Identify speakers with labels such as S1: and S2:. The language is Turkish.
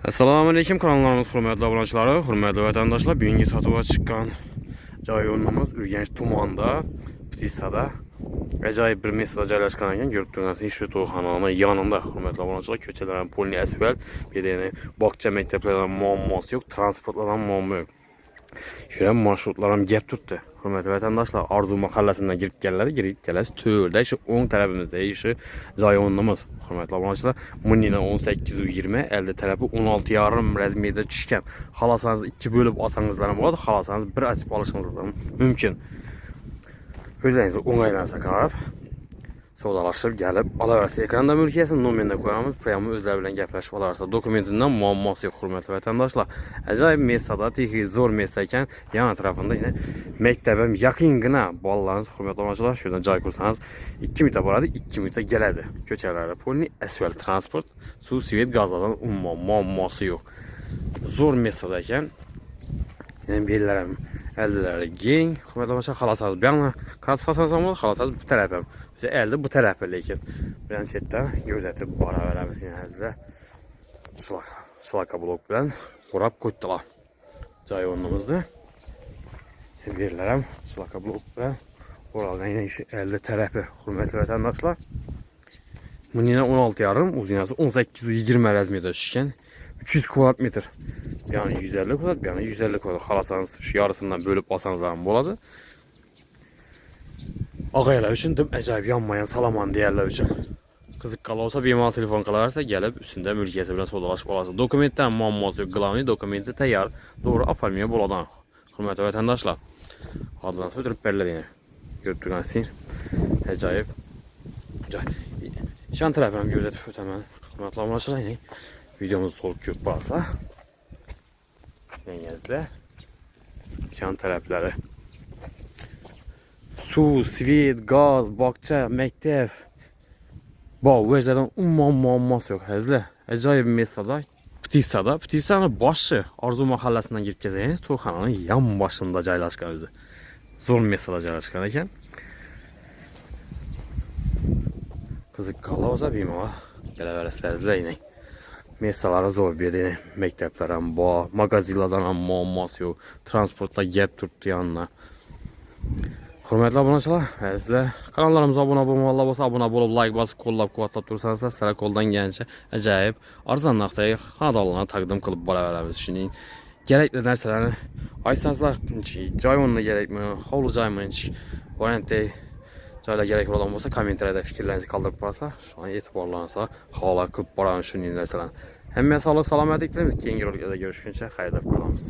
S1: Assalomu alaykum, kanallarımız hurmatli obunachilar, hurmatli vatandoshlar. Bugungi sotuvga chiqqan joy o'rnimiz Urganch tumanida, Ptisada. Ajoyib bir mesada joylashgan ekan. Ko'rib turganingizdek, shu to'yxonani yonida hurmatli obunachilar, ko'chalar polni asfalt, bedeni bog'cha maktablardan muammosi yo'q, transportlardan muammo yo'q. Shura marshrutlar ham gap turibdi. Hurmatli vatandoshlar, Orzu mahallasidan kirib kelasiz. To'rda shu o'ng tarafimizda shu joy o'rnimiz. Hurmatli obunachilar, Munina 1820, elde tarafi 16,5 razmerda tushgan. Xalasangiz 2 bo'lib olsangizlar ham bo'ladi, xalasangiz bir ochib olishingiz ham mumkin. O'zingizni o'ngaylansa qarab, savdolashib kelib olaverasiz. Ekranda mulkiyasini nomerni qo'yamiz, prямо o'zlari bilan gaplashib olaverasiz. Dokumentidan muammosi yo'q, hurmatli vatandoshlar. Ajoyib mesada, texnik zo'r mesa ekan. Yana tarafında yine maktabim yaqingina. Bolalarınız hurmatli obunachilar, shundan joy ko'rsangiz 2 minutda boradi, 2 minutda keladi. Ko'chalari polni, asfalt, transport, suv, svet, gazlardan umuman muammosi yo'q. Zo'r mesada ekan. Yine bellerim eldileri keng. Hurmatli obunachilar, xalasangiz bu yoqni qarab olsangiz ham bo'ladi, xalasangiz bu taraf ham. Bize elde bu tarafı lekin. Bilen chetdan gözetib boraveramiz sizlar. Şlaka blok bilan o'rab qo'ydilar. Joy o'rnimizni. Yerlar ham şlaka blok bilan o'ralgan shu elde tarafı. Hurmatli vatandoshlar. Munina 16,5, uzunluğu 1820 razmerda tushgan. 300 kvadrat metr. Yani 150 kvadrat, yani 150 kvadrat. Xalasangiz shu yarısından bölüp olsangiz ham bo'ladi. Ağaylar için dim acayip yanmayan salaman değerler için. Qiziqqan olsa bemalol telefon qilaversa, gelip üstünde mülkiyeti bilan savdolashib olasiz. Dokumentdan muammosi yo'q, glavniy dokumenti tayyor, to'g'ri oformlgan bo'ladi. Hurmatli vatandoshlar, hozirdan o'tirib beriladi. Ko'rib turganingizdek, ajoyib joy. Shan tarafini ham ko'rsatib o'taman. Hurmatli obunachilar, videomiz to'liq ko'p bo'lsa, yengizlar shan taraflari. Suv, svet, gaz, bog'cha, maktab. Bu o'zlardan umuman muammosi yo'q. Hazlar ajoyib mesada, Ptisani boshi Orzu mahallasidan kirib kelsangiz, to'yxonaning yon boshida joylashgan o'zi. Zo'r mesada joylashgan ekan. Qiziqqan bo'lsa bemalol kelaverasizlar yine. Mesalari zo'r bu yerda, maktablar ham bor, magazinlardan ham muammosi yo'q, transportlar gap turibdi yonida. Hurmatli obunachilar, sizlar kanallarımıza abone bo'lsa, abone bo'lib, like bosib, qo'llab-quvvatlab tursangiz, sizlar qo'ldan kelgancha ajoyib arzon narxdagi xonadonlarni taqdim qilib boraveramiz. Shuning kerakli narsalarni aytsangizlar, joy o'rni kerakmi, hovli joymi, variantda joylar kerak bo'lgan bo'lsa, kommentariyada fikrlaringizni qoldirib qo'yasizlar. Shuni e'tiborlansa, havola qilib boramiz shuning narsalarni. Hammaga sog'lik, salomatlik tilaymiz. Keyingi rolikda görüşguncha xayrlab qolamiz.